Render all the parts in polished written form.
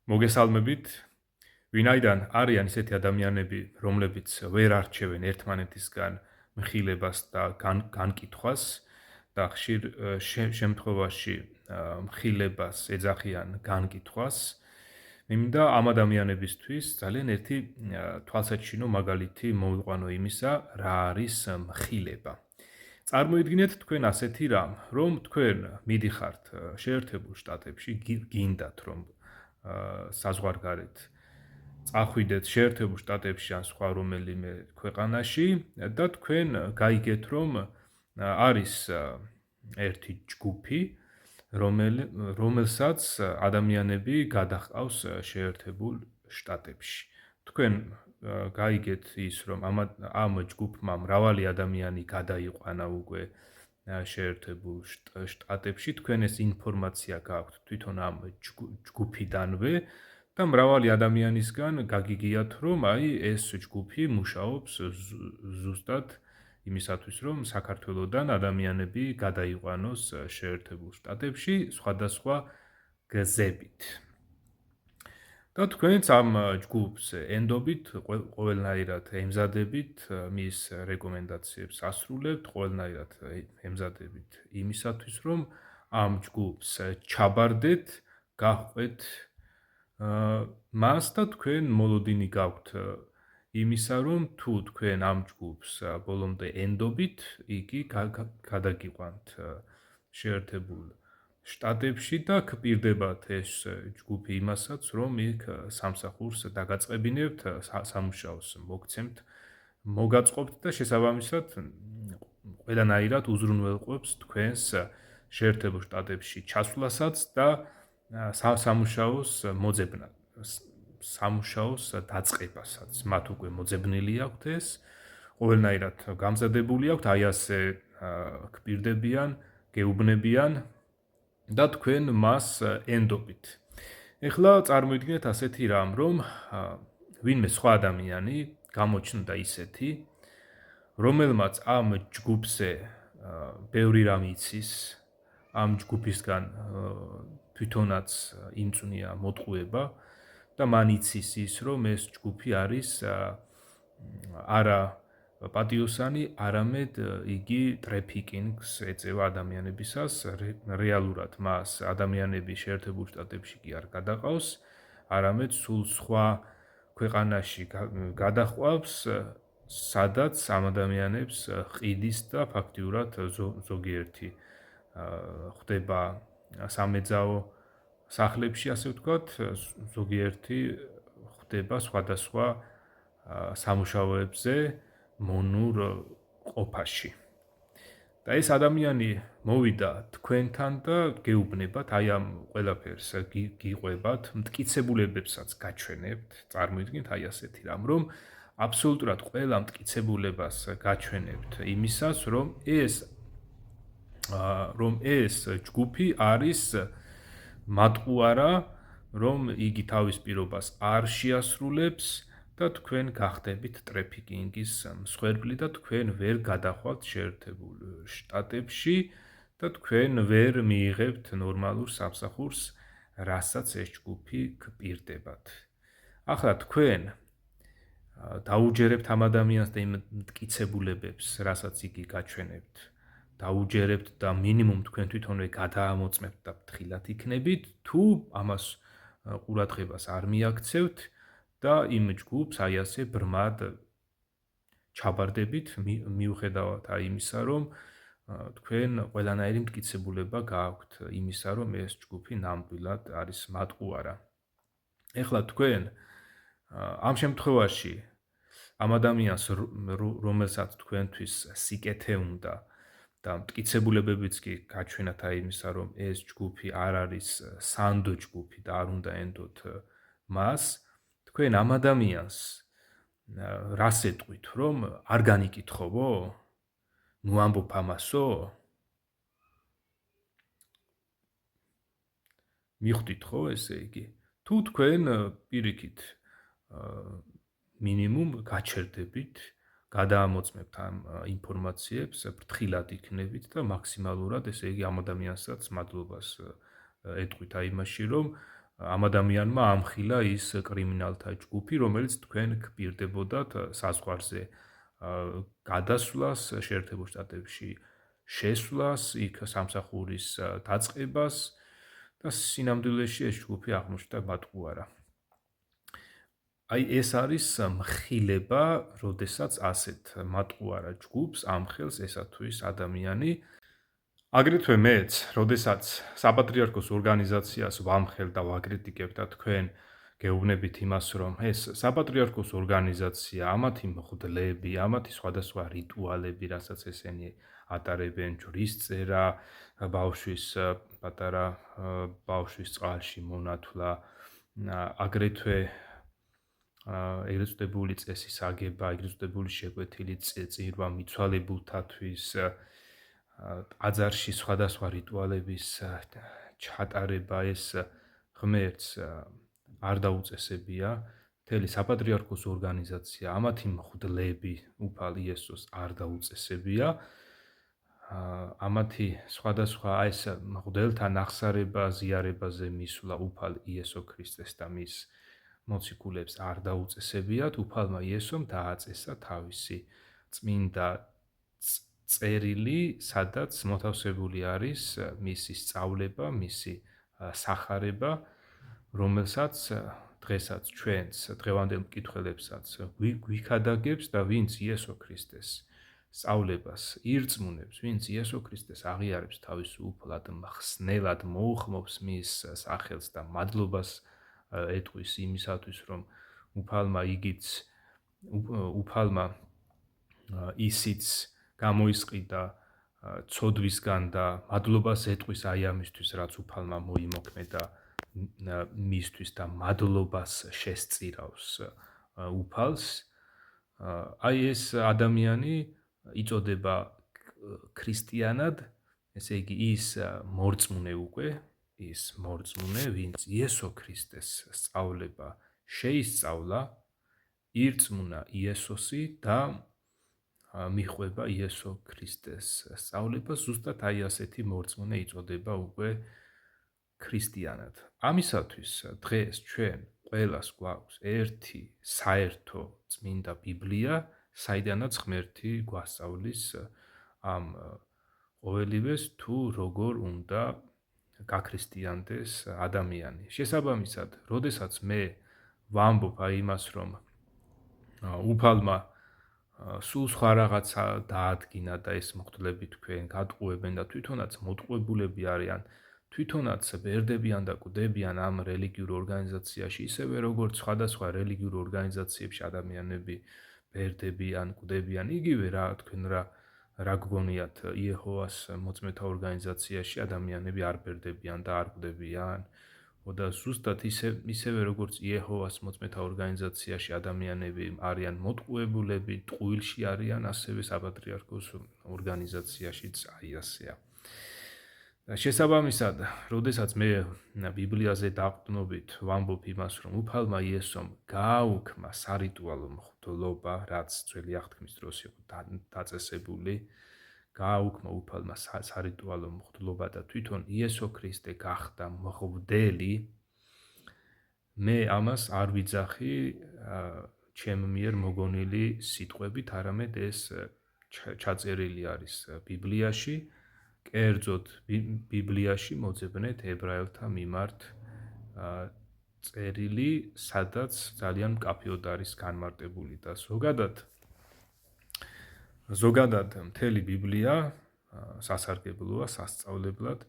მოგესალმებით. ვინაიდან არიან ისეთი ადამიანები, რომლებიც ვერ არჩევენ ერთმანეთისგან მხილებას და განკითხვას და ხშირ შემთხვევაში მხილებას ეძახიან განკითხვას, მე მინდა ამ ადამიანებისთვის ძალიან ერთი თვალსაჩინო მაგალითი მოვიყვანო იმისა, რა არის მხილება. წარმოიდგინეთ თქვენ ასეთი რამ, რომ თქვენ მიდიხართ შეერთებულ შტატებში, გინდათ რომ საზღვარგარეთ წახვიდეთ შეერთებულ შტატებში ან სხვა რომელიმე ქვეყანაში და თქვენ გაიგეთ რომ არის ერთი ჯგუფი რომელსაც ადამიანები გადაჰყავს შეერთებულ შტატებში. თქვენ გაიგეთ ის რომ ამ ჯგუფმა მრავალი ადამიანი გადაიყვანა უკვე შეერთებულ შტატებში, თქვენ ეს ინფორმაცია გაქვთ თვითონ ამ ჯგუფიდანვე და მრავალი ადამიანისგან გაგიგიათ რომ აი ეს ჯგუფი მუშაობს ზუსტად იმისათვის რომ საქართველოსდან ადამიანები გადაიყვანოს შეერთებულ შტატებში სხვადასხვა გზებით. და თქვენც ამ ჯგუფს ენდობით, ყველანაირად ემზადებით მის რეკომენდაციებს ასრულებთ, ყველანაირად ემზადებით იმისათვის რომ ამ ჯგუფს ჩაბარდეთ, გაჰყვეთ მას და თქვენ მოლოდინი გაქვთ იმისა რომ თუ თქვენ ამ ჯგუფს ბოლომდე ენდობით, იგი გადაგიყვანთ შეერთებულ შტატებში და გპირდებათ ეს ჯგუფი იმასაც, რომ იქ სამსახურს დაგაწყებინებთ, სამუშაოს მოგცემთ, მოგაწყობთ და შესაბამისად ყველანაირად უზრუნველყოფს თქვენს შეერთებულ შტატებში ჩასვლასაც და სამუშაოს მოძებნად, სამუშაოს დაწყებასაც. მათ უკვე მოძებნილი აქვთ ეს, ყველანაირად გამზადებული აქვთ, აი ასე გპირდებიან, გეუბნებიან და თქვენ მას ენდობით. ეხლა წარმოიდგინეთ ასეთი რამ, რომ ვინმე სხვა ადამიანი გამოჩნდა ისეთი, რომელმაც ამ ჯგუფზე ბევრი რამ იცის, ამ ჯგუფისგან თვითონაც იმწუნია მოტყუება და მან იცის ის, რომ ეს ჯგუფი არის არა პატიოსანი, არამედ იგი ტრეფიკინგს ეწევა ადამიანებისას, რეალურად მას ადამიანები შეერთებულ შტატებში კი არ გადაყავს, არამედ სულ სხვა ქვეყანაში გადაჰყავს, სადაც ამ ადამიანებს ყიდის და ფაქტიურად ზოგიერთი ხდება სამეძაო სახლებში, ასე ვთქვათ, ზოგიერთი ხდება სხვადასხვა სამუშაოებზე მონურ ყოფაში. და ეს ადამიანი მოვიდა თქვენთან და გეუბნებათ, აი ამ ყველაფერს გიყვებათ, მტკიცებულებებსაც გაჩვენებთ, წარმოიდგინეთ აი ასეთი რამ, რომ აბსოლუტურად ყველა მტკიცებულებას გაჩვენებთ იმისას, რომ ეს ჯგუფი არის მატყუარა, რომ იგი თავის პირობას არ შეასრულებს და თქვენ გახდებით ტრეფიკინგის მსხვერპლი და თქვენ ვერ გადახვალთ შეერთებულ შტატებში და თქვენ ვერ მიიღებთ ნორმალურ სამსახურს, რასაც ეს ჯგუფი გპირდებათ. ახლა თქვენ დაუჯერებთ ამ ადამიანს და იმ მტკიცებულებებს, რასაც იგი გაჩვენებთ, დაუჯერებთ და მინიმუმ თქვენ თვითონვე გადაამოწმებთ და ფრთხილად იქნებით, თუ ამას ყურადღებას არ მიაქცევთ და იმ ჯგუფს აი ასე ბრმად ჩაბარდებით, მიუხედავად აი იმისა, რომ თქვენ ყველანაირი მტკიცებულება გააქვთ იმისა, რომ ეს ჯგუფი ნამდვილად არის მატყუარა. ეხლა თქვენ ამ შემთხვევაში ამ ადამიანს, რომელსაც თქვენთვის სიკეთე უნდა და მტკიცებულებებიც კი გაჩვენათ აი იმისა, რომ ეს ჯგუფი არ არის სანდო ჯგუფი და არ უნდა ენდოთ მას, თქვენ ამ ადამიანს რას ეტყვით, რომ არ განიკითხოვო? ნუ ამბობ ამასო? მიხვდით ხო ესე იგი? თუ თქვენ პირიქით მინიმუმ გაჩერდებით, გადაამოწმებთ ამ ინფორმაციებს, ფრთხილად იქნებით და მაქსიმალურად ესე იგი ამ ადამიანსაც მადლობას ეტყვით აი იმაში, რომ ამ ადამიანმა ამხილა ის კრიმინალთა ჯგუფი, რომელიც თქვენ გპირდებოდათ საზღვარზე გადასვლას შეერთებულ შტატებში, შესვლას, იქ სამსახურის დაწყებას და სინამდვილეში ეს ჯგუფი აღმოჩნდა მატყუარა. აი ეს არის მხილება, როდესაც ასეთ მატყუარა ჯგუფს ამხელს ესა თუ ის ადამიანი. აგრეთვე მეც, როდესაც საპატრიარქოს ორგანიზაციას ვამხელ და ვაკრიტიკებ და თქვენ გეუბნებით იმას, რომ ეს საპატრიარქოს ორგანიზაცია, ამათი მღვდლები, ამათი სხვადასხვა რიტუალები, რასაც ესენი ატარებენ, ჯვრისწერა, ბავშვის პატარა ბავშვის წყალში მონათვლა, აგრეთვე ეგრეთ წოდებული წესის აგება, ეგრეთ წოდებული შეკვეთილი წირვა მიცვალებულთათვის, ტაძარში სხვადასხვა რიტუალების ჩატარება, ეს ღმერთს არ დაუწესებია, მთელი საპატრიარქოს ორგანიზაცია, ამათი მღვდლები უფალ იესოს არ დაუწესებია, ამათი სხვადასხვა ეს მღვდელთა ნახსარება, ზიარებაზე მისვლა უფალ იესო ქრისტეს და მის მოციქულებს არ დაუწესებიათ, უფალმა იესომ დააწესა თავისი წმინდა წერილი, სადაც მოთავსებული არის მისი სწავლება, მისი სახარება, რომელსაც დღესაც ჩვენს დღევანდელ მკითხველებსაც გვიქადაგებს და ვინც იესო ქრისტეს სწავლებას ირწმუნებს, ვინც იესო ქრისტეს აღიარებს თავის უფლად, მხსნელად მოუხმობს მის სახელს და მადლობას ეტყვის იმისათვის, რომ უფალმა ისიც გამოისყიდა ცოდვისგან და მადლობას ეტყვის აი ამისთვის, რაც უფალმა მოიმოქმედა მისთვის და მადლობას შესწირავს უფალს. აი ეს ადამიანი იწოდება ქრისტიანად, ესე იგი ის მორწმუნე უკვე, ის მორწმუნე, ვინც იესო ქრისტეს სწავლება შეისწავლა, ირწმუნა იესოსი და მიხვება იესო ქრისტეს სწავლება, ზუსტად აი ასეთი მორწმუნე იწოდება უკვე ქრისტიანად. ამისათვის დღეს ჩვენ ყველას გვაქვს ერთი საერთო წმინდა ბიბლია, საიდანაც ღმერთი გვასწავლის ამ ყოველივეს თუ როგორ უნდა გაქრისტიანდეს ადამიანი. შესაბამისად, როდესაც მე ვამბობ აი იმას, რომ უფალმა სულ სხვა რაღაცა დაადგინა და ეს მღვდლები თქვენ გატყუებენ და თვითონაც მოტყუებულები არიან, თვითონაც ბერდებიან და კვდებიან ამ რელიგიურ ორგანიზაციაში, ისევე როგორც სხვადასხვა რელიგიურ ორგანიზაციებში ადამიანები ბერდებიან, კვდებიან, იგივე რა თქვენ რა გგონიათ იეჰოვას მოწმეთა ორგანიზაციაში ადამიანები არ ბერდებიან და არ კვდებიან, და ზუსტად ისევე როგორც იეჰოვას მოწმეთა ორგანიზაციაში ადამიანები არიან მოტყუებულები, ტყუილში არიან, ასევე საპატრიარქოს ორგანიზაციაშიც აი ასეა. შესაბამისად, როდესაც მე ბიბლიაზე დაყრდნობით ვამბობ იმას, რომ უფალმა იესომ გააუქმა სარიტუალო მღვდლობა, რაც ძველი აღთქმის დროს იყო დაწესებული, გააუქმა უფალმა სარიტუალო მღვდლობა და თვითონ იესო ქრისტე გახდა მღვდელი, მე ამას არ ვიძახი ჩემ მიერ მოგონილი სიტყვებით, არამედ ეს ჩაწერილი არის ბიბლიაში, კერძოდ ბიბლიაში მოძებნეთ ებრაელთა მიმართ წერილი, სადაც ძალიან მკაფიოდ არის განმარტებული და ზოგადად მთელი ბიბლია სასარგებლოა, სასწავლებლად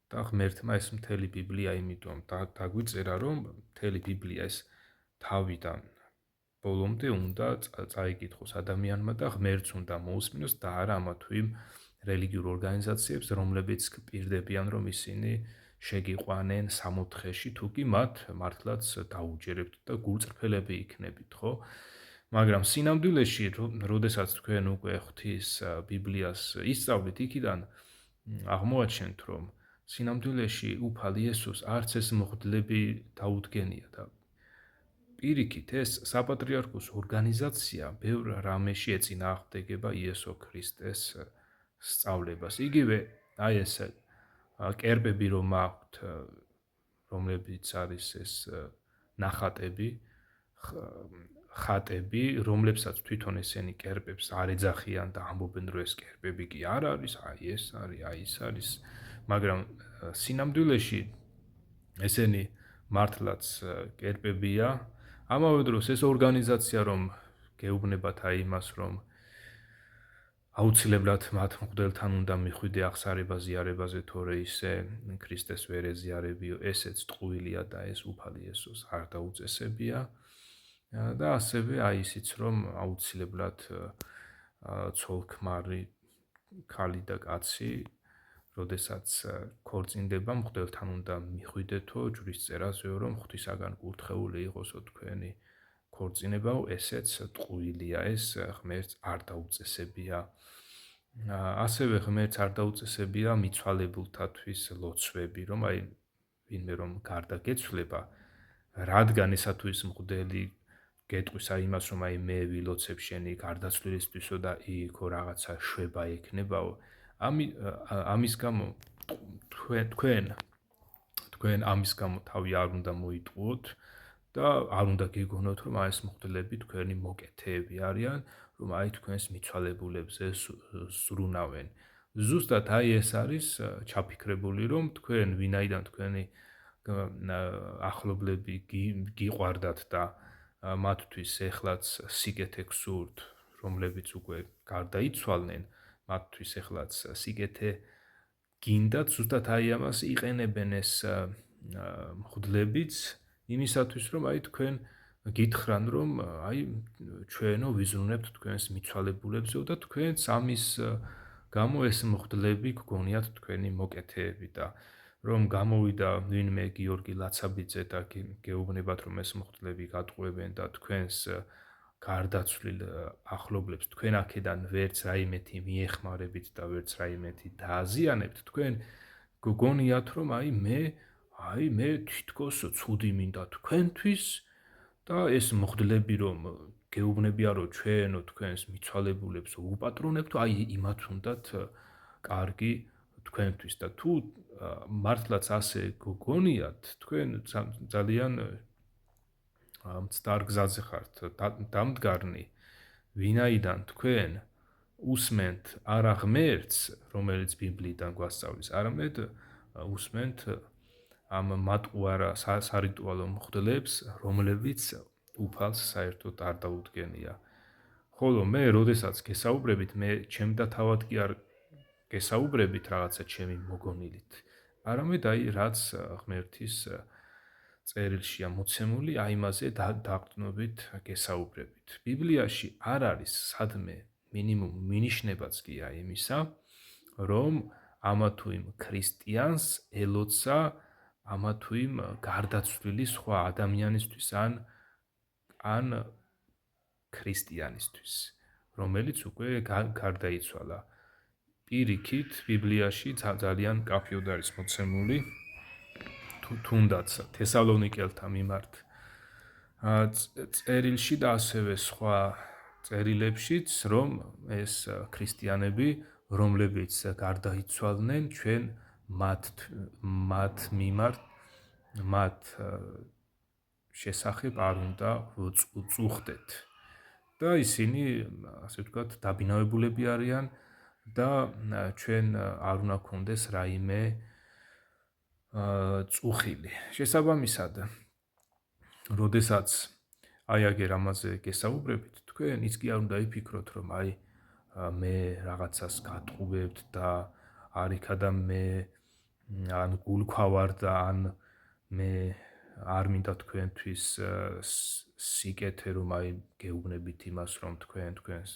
და ღმერთმა ეს მთელი ბიბლია იმიტომ დაგვიწერა, რომ მთელი ბიბლია ეს თავიდან ბოლომდე უნდა წაიკითხოს ადამიანმა და ღმერთს უნდა მოусმინოს და არა ამა თუ იმ რელიგიურ ორგანიზაციებს, რომლებიც გპირდებიან, რომ ისინი შეგიყვანენ სამოთხეში, თუ კი მათ მართლაც დაუჯერებთ და გულწრფელები იქნებით, ხო? მაგრამ სინამდვილეში, როდესაც თქვენ უკვე ღვთის ბიბლიას ისწავლით, იქიდან აღმოაჩენთ, რომ სინამდვილეში უფალ იესოს არც ეს მღვდლები დაუდგენია და პირიქით ეს საპატრიარქოს ორგანიზაცია ბევრ რამეში ეწინააღმდეგება იესო ქრისტეს სწავლებას. იგივე აი ეს კერპები რომ აქვთ, რომლებიც არის ეს ნახატები, ხატები, რომლებსაც თვითონ ესენი კერპებს არ ეძახიან და ამბობენ, რომ ეს კერპები კი არ არის, აი ეს არის, აი ის არის, მაგრამ სინამდვილეში ესენი მართლაც კერპებია. ამავე დროს ეს ორგანიზაცია რომ გეუბნებათ აი იმას, რომ აუცილებლად მათ მღვდელთან უნდა მიხვიდე აღსარება ზიარებაზე, თორე ისე ქრისტეს ვერ ეზიარებიო, ესეც ტყუილია და ეს უფალი ესოს არ დაუწესებია. და ასევე აი ისიც რომ აუცილებლად ცოლ-ქმარი ქალი და კაცი, როდესაც ქორწინდება, მღვდელთან უნდა მიხვიდეთო ჯვრის წერაზეო, რომ ღვთისაგან კურთხეული იყოსო თქვენი ქორწინებაო, ესეც ტყუილია, ეს ღმერთს არ დაუწესებია. ასევე ღმერთს არ დაუწესებია მიცვალებულთათვის ლოცვები, რომ აი ვინმე რომ გარდა გეცვლება, რადგან ესა თუ ის მღვდელი გეტყვის აი იმას, რომ აი მე ვილოცებ შენი გარდაცვლილისთვისო და იქო რაღაცა შვება ექნებაო, ამის გამო თქვენ ამის გამო თავი არ უნდა მოიტყუოთ და არ უნდა გეგონოთ, რომ აი ეს მღვდლები თქვენი მოკეთეები არიან, რომ აი თქვენს მიცვალებულებზე ზრუნავენ. ზუსტად აი ეს არის ჩაფიქრებული, რომ თქვენ ვინაიდან თქვენი ახლობლები გიყვარდათ და მათთვის ეხლაც სიკეთე გსურთ, რომლებიც უკვე გარდაიცვალნენ, მათთვის ეხლაც სიკეთე გინდათ, ზუსტად აი ამას იყენებენ ეს მღვდლებიც იმისათვის, რომ აი თქვენ გითხრან, რომ აი ჩვენო ვიზრუნებთ თქვენს მიცვალებულებზეო და თქვენც ამის გამო ეს მღვდლები გგონიათ თქვენი მოკეთეები და რომ გამოვიდა ვინმე გიორგი ლაცაბიძე და გეუბნებათ, რომ ეს მღვდლები გატყუებენ და თქვენს გარდაცვლილ ახლობლებს თქვენ აქედან ვერც რაიმეთი მიეხმარებით და ვერც რაიმეთი დააზიანებთ, თქვენ გგონიათ, რომ აი მე თითქოს ცუდი მინდა თქვენთვის და ეს მღვდლები რომ გეუბნებიან, რომ ჩვენო თქვენს მიცვალებულებს უპატრონებთ, აი იმათ უნდათ კარგი თქვენთვის და თუ მართლაც ასე გგონიათ, თქვენ ძალიან მცდარ გზაზე ხართ დამდგარნი, ვინაიდან თქვენ უსმენთ არა ღმერთს, რომელიც ბიბლიიდან გვასწავლის, არამედ უსმენთ ამ მატყუარა სარიტუალო მღვდლებს, რომლებიც უფალს საერთოდ არ დაუდგენია. ხოლო მე, როდესაც გესაუბრებით, მე ჩემდა თავად კი არ გესაუბრებით რაღაცა ჩემი მოგონილით, არამედ აი რაც ღმერთის წერილშია მოცემული, აი იმაზე დაყრდნობით გესაუბრებით. ბიბლიაში არ არის სადმე მინიმუმ მინიშნებაც კი აი იმისა, რომ ამა თუ იმ ქრისტიანს ელოცა ამა თუ იმ გარდაცვლილი სხვა ადამიანისთვის ან ქრისტიანისთვის, რომელიც უკვე გარდაიცვალა. პირიქით, ბიბლიაში ძალიან კაფეოდ არის მოცემული, თუნდაც თესალონიკელთა მიმართ წერილში და ასევე სხვა წერილებშიც, რომ ეს ქრისტიანები, რომლებიც გარდაიცვალნენ, ჩვენ მათ მიმართ, მათ შესახებ არ უნდა წუხდეთ. და ისინი, ასე ვთქვათ, დაბინავებულები არიან და ჩვენ არ უნდა გქონდეს რაიმე წუხილი. შესაბამისად, როდესაც აი აგერ ამაზე გესაუბრებით, თქვენ ის კი არ უნდა იფიქროთ, რომ აი მე რაღაცას გატყუებთ და არ იქადა მე ან გულქვავარ და ან მე არ მინდა თქვენთვის სიკეთე, რომ აი გეუბნებით იმას, რომ თქვენს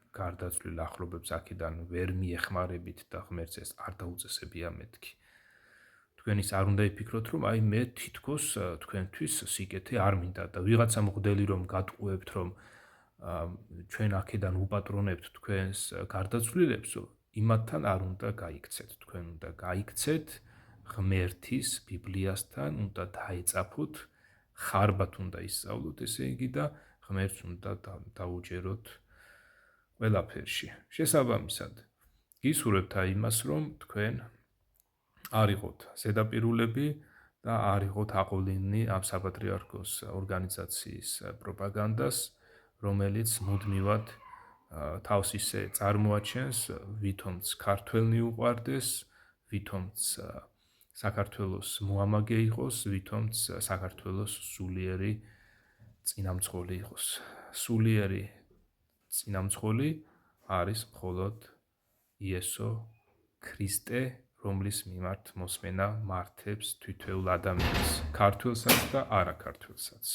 გარდაცვლილ ახლობებს აქედან ვერ მიეხმარებით და ღმერთს ეს არ დაუწესებია მეთქი. თქვენ ის არ უნდა იფიქროთ, რომ აი მე თითქოს თქვენთვის სიკეთე არ მინდა და ვიღაცა მღვდელი რომ გატყუებთ, რომ ჩვენ აქედან უპატრონებთ თქვენს გარდაცვლილებსო, იმათთან არ უნდა გაიქცეთ. თქვენ უნდა გაიქცეთ ღმერთის ბიბლიასთან, უნდა დაეწაფოთ, ხარბად უნდა ისწავლოთ, ესე იგი და ღმერთს უნდა დაუჯეროთ ყველაფერში. შესაბამისად, გისურვებთ აი იმას, რომ თქვენ არ იყოთ ზედაპირულები და არ იყოთ აყოლინი ამ საპატრიარქოს ორგანიზაციის პროპაგანდას, რომელიც მუდმივად თავს ისე წარმოაჩენს, ვითომც ქართველნი უყვარდეს, ვითომც საქართველოს მოამაგე იყოს, ვითომც საქართველოს სულიერი წინამძღოლი იყოს. სულიერი წინამძღოლი არის მხოლოდ იესო ქრისტე, რომლის მიმართ მოსმენა მართებს თითოეულ ადამიანს, ქართველსაც და არაქართველსაც.